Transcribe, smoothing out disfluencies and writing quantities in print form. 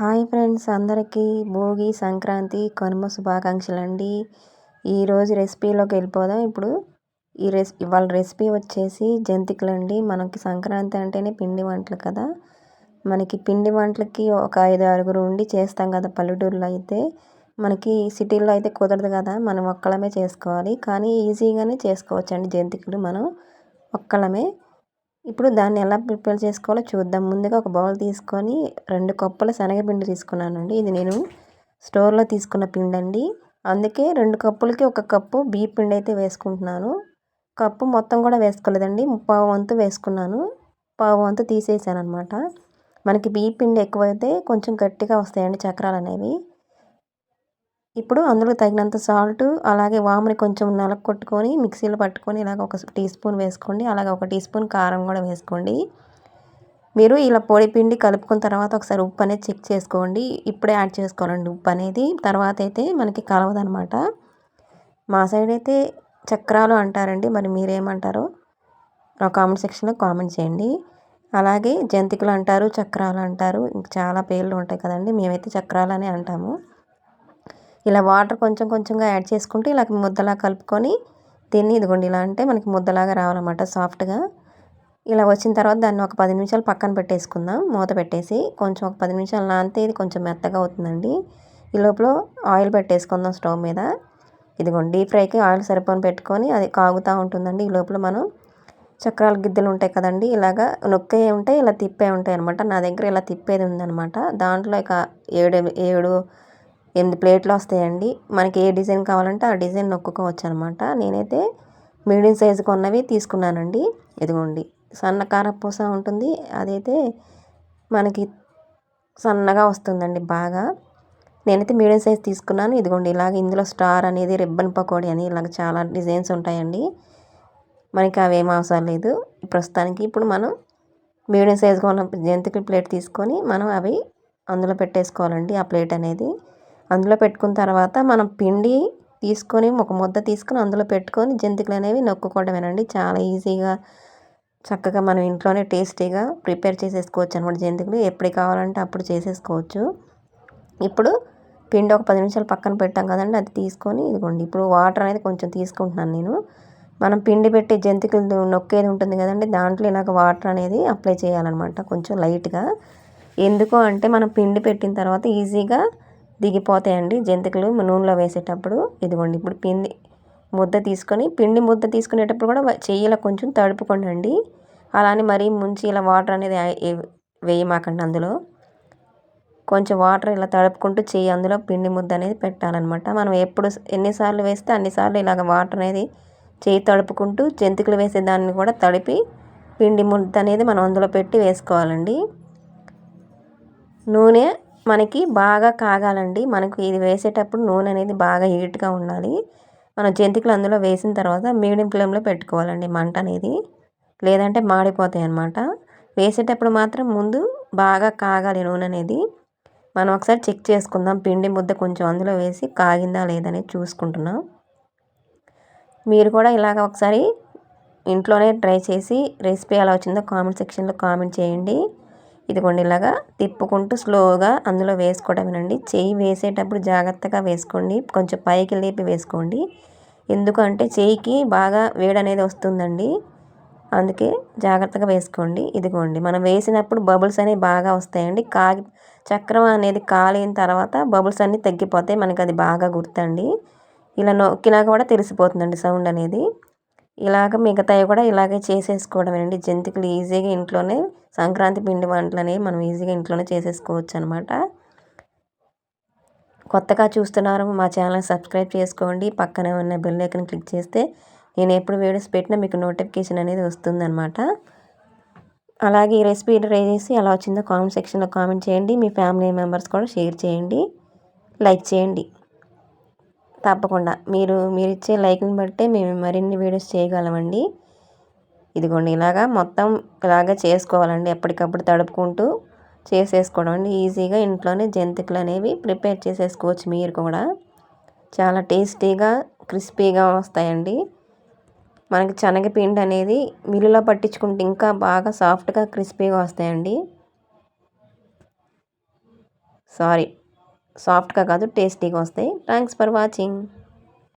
Hi friends, అందరికీ భోగి, సంక్రాంతి, కనుమ శుభాకాంక్షలండి. ఈరోజు రెసిపీలోకి వెళ్ళిపోదాం. ఇప్పుడు ఇవాళ రెసిపీ వచ్చేసి జంతికలండి. మనకి సంక్రాంతి అంటేనే పిండి వంటలు కదా. మనకి పిండి వంటలకి ఒక 5-6 ఉండి చేస్తాం కదా పల్లెటూరులో అయితే. మనకి సిటీల్లో అయితే కుదరదు కదా, మనం ఒక్కళ్ళమే చేసుకోవాలి. కానీ ఈజీగానే చేసుకోవచ్చండి జంతికలు మనం ఒక్కళ్ళమే. ఇప్పుడు దాన్ని ఎలా ప్రిపేర్ చేసుకోవాలో చూద్దాం. ముందుగా ఒక బౌల్ తీసుకొని 2 కప్పుల శనగపిండి తీసుకున్నానండి. ఇది నేను స్టోర్లో తీసుకున్న పిండి అండి. అందుకే 2 కప్పులకి 1 కప్పు బియ్యం పిండి అయితే వేసుకుంటున్నాను. కప్పు మొత్తం కూడా వేసుకోలేదండి, పావు వంతు వేసుకున్నాను. పావు వంతు తీసేసాను అనమాట. మనకి బియ్యం పిండి ఎక్కువైతే కొంచెం గట్టిగా వస్తాయండి చక్రాలు అనేవి. ఇప్పుడు అందులో తగినంత సాల్ట్, అలాగే వాముని కొంచెం నలగొట్టుకొని మిక్సీలో పట్టుకొని ఇలాగ 1 టీ స్పూన్ వేసుకోండి. అలాగే 1 టీ స్పూన్ కారం కూడా వేసుకోండి. మీరు ఇలా పొడి పిండి కలుపుకున్న తర్వాత ఒకసారి ఉప్పు అనేది చెక్ చేసుకోండి. ఇప్పుడే యాడ్ చేసుకోవాలండి ఉప్పు అనేది, తర్వాత అయితే మనకి కలవదనమాట. మా సైడ్ అయితే చక్రాలు అంటారండి, మరి మీరేమంటారో నా కామెంట్ సెక్షన్లో కామెంట్ చేయండి. అలాగే జంతికలు అంటారు, చక్రాలు అంటారు, ఇంకా చాలా పేర్లు ఉంటాయి కదండి. మేమైతే చక్రాలు అనే అంటాము. ఇలా వాటర్ కొంచెం కొంచెంగా యాడ్ చేసుకుంటూ ఇలా ముద్దలా కలుపుకొని దీన్ని ఇదిగోండి ఇలా అంటే మనకి ముద్దలాగా రావాలన్నమాట సాఫ్ట్గా. ఇలా వచ్చిన తర్వాత దాన్ని ఒక 10 నిమిషాలు పక్కన పెట్టేసుకుందాం. మూత పెట్టేసి కొంచెం ఒక 10 నిమిషాలు నానితే ఇది కొంచెం మెత్తగా అవుతుందండి. ఈ లోపల ఆయిల్ పెట్టేసుకుందాం స్టవ్ మీద. ఇదిగోండి డీప్ ఫ్రైకి ఆయిల్ సరిపోని పెట్టుకొని అది కాగుతూ ఉంటుందండి. ఈ లోపల మనం చక్రాల గిద్దెలు ఉంటాయి కదండి, ఇలాగా నొక్కే ఉంటాయి, ఇలా తిప్పే ఉంటాయి అనమాట. నా దగ్గర ఇలా తిప్పేది ఉందనమాట. దాంట్లో ఇక 8 ప్లేట్లు వస్తాయండి. మనకి ఏ డిజైన్ కావాలంటే ఆ డిజైన్ నొక్కుకోవచ్చు అనమాట. నేనైతే మీడియం సైజు కొన్నవి తీసుకున్నానండి. ఇదిగోండి సన్న కారపూస ఉంటుంది, అదైతే మనకి సన్నగా వస్తుందండి బాగా. నేనైతే మీడియం సైజ్ తీసుకున్నాను. ఇదిగోండి ఇలాగ ఇందులో స్టార్ అనేది, రిబ్బన్ పకోడీ అని ఇలాగ చాలా డిజైన్స్ ఉంటాయండి. మనకి అవేం అవసరం లేదు ప్రస్తుతానికి. ఇప్పుడు మనం మీడియం సైజుగా ఉన్న జంతికల ప్లేట్ తీసుకొని మనం అవి అందులో పెట్టేసుకోవాలండి. ఆ ప్లేట్ అనేది అందులో పెట్టుకున్న తర్వాత మనం పిండి తీసుకొని ఒక ముద్ద తీసుకొని అందులో పెట్టుకొని జంతికలు అనేవి నొక్కుకోవడమేనండి. చాలా ఈజీగా చక్కగా మనం ఇంట్లోనే టేస్టీగా ప్రిపేర్ చేసేసుకోవచ్చు అనమాట. జంతికలు ఎప్పుడు కావాలంటే అప్పుడు చేసేసుకోవచ్చు. ఇప్పుడు పిండి ఒక 10 నిమిషాలు పక్కన పెట్టాం కదండి, అది తీసుకొని ఇదిగోండి ఇప్పుడు వాటర్ అనేది కొంచెం తీసుకుంటున్నాను నేను. మనం పిండి పెట్టి జంతికలు నొక్కేది ఉంటుంది కదండి, దాంట్లో ఇలాగ వాటర్ అనేది అప్లై చేయాలన్నమాట కొంచెం లైట్గా. ఎందుకు అంటే మనం పిండి పెట్టిన తర్వాత ఈజీగా దిగిపోతాయండి జంతికలు నూనెలో వేసేటప్పుడు. ఇదిగోండి ఇప్పుడు పిండి ముద్ద తీసుకునేటప్పుడు కూడా చెయ్యిలో కొంచెం తడుపుకోండి అండి. అలానే మరీ ముంచి ఇలా వాటర్ అనేది వేయమాకండి. అందులో కొంచెం వాటర్ ఇలా తడుపుకుంటూ చెయ్యి అందులో పిండి ముద్ద అనేది పెట్టాలన్నమాట. మనం ఎన్నిసార్లు వేస్తే అన్నిసార్లు ఇలాగ వాటర్ అనేది చెయ్యి తడుపుకుంటూ జంతికలు వేసే దాన్ని కూడా తడిపి పిండి ముద్ద అనేది మనం అందులో పెట్టి వేసుకోవాలండి. నూనె మనకి బాగా కాగాలండి. మనకు ఇది వేసేటప్పుడు నూనె అనేది బాగా హీట్గా ఉండాలి. మనం జంతికలు అందులో వేసిన తర్వాత మీడియం ఫ్లేమ్లో పెట్టుకోవాలండి మంట అనేది, లేదంటే మాడిపోతాయి అన్నమాట. వేసేటప్పుడు మాత్రం ముందు బాగా కాగాలి నూనె అనేది. మనం ఒకసారి చెక్ చేసుకుందాం, పిండి ముద్ద కొంచెం అందులో వేసి కాగిందా లేదనేది చూసుకుంటున్నాం. మీరు కూడా ఇలాగ ఒకసారి ఇంట్లోనే ట్రై చేసి రెసిపీ ఎలా వచ్చిందో కామెంట్ సెక్షన్లో కామెంట్ చేయండి. ఇదిగోండి ఇలాగా తిప్పుకుంటూ స్లోగా అందులో వేసుకోవడమేనండి. చెయ్యి వేసేటప్పుడు జాగ్రత్తగా వేసుకోండి, కొంచెం పైకి లేపి వేసుకోండి. ఎందుకంటే చెయ్యికి బాగా వేడనేది వస్తుందండి, అందుకే జాగ్రత్తగా వేసుకోండి. ఇదిగోండి మనం వేసినప్పుడు బబుల్స్ అనేవి బాగా వస్తాయండి. చక్రం అనేది కాలిన తర్వాత బబుల్స్ అన్నీ తగ్గిపోతాయి, మనకి అది బాగా గుర్తండి. ఇలా నొక్కినా కూడా తెలిసిపోతుందండి సౌండ్ అనేది. ఇలాగ మిగతాయి కూడా ఇలాగే చేసేసుకోవడమేనండి. జంతికలు ఈజీగా ఇంట్లోనే సంక్రాంతి పిండి వంటలు అనేవి మనం ఈజీగా ఇంట్లోనే చేసేసుకోవచ్చు అనమాట. కొత్తగా చూస్తున్నారు మా ఛానల్ సబ్స్క్రైబ్ చేసుకోండి. పక్కనే ఉన్న బెల్ ఐకాన్ క్లిక్ చేస్తే నేను ఎప్పుడు వీడియోస్ పెట్టినా మీకు నోటిఫికేషన్ అనేది వస్తుందన్నమాట. అలాగే ఈ రెసిపీ ట్రై చేసి ఎలా వచ్చిందో కామెంట్ సెక్షన్లో కామెంట్ చేయండి. మీ ఫ్యామిలీ మెంబర్స్ కూడా షేర్ చేయండి, లైక్ చేయండి. తప్పకుండా మీరు ఇచ్చే లైక్ని బట్టే మేము మరిన్ని వీడియోస్ చేయగలమండి. ఇదిగోండి ఇలాగా మొత్తం ఇలాగే చేసుకోవాలండి, ఎప్పటికప్పుడు తడుపుకుంటూ చేసేసుకోవడం అండి. ఈజీగా ఇంట్లోనే జంతికలు అనేవి ప్రిపేర్ చేసేసుకోవచ్చు. మీరు కూడా చాలా టేస్టీగా క్రిస్పీగా వస్తాయండి. మనకి శనగపిండి అనేది మిల్లులో పట్టించుకుంటే ఇంకా బాగా సాఫ్ట్గా క్రిస్పీగా వస్తాయండి. సారీ, సాఫ్ట్గా కాదు, టేస్టీగా వస్తాయి. Thanks for watching.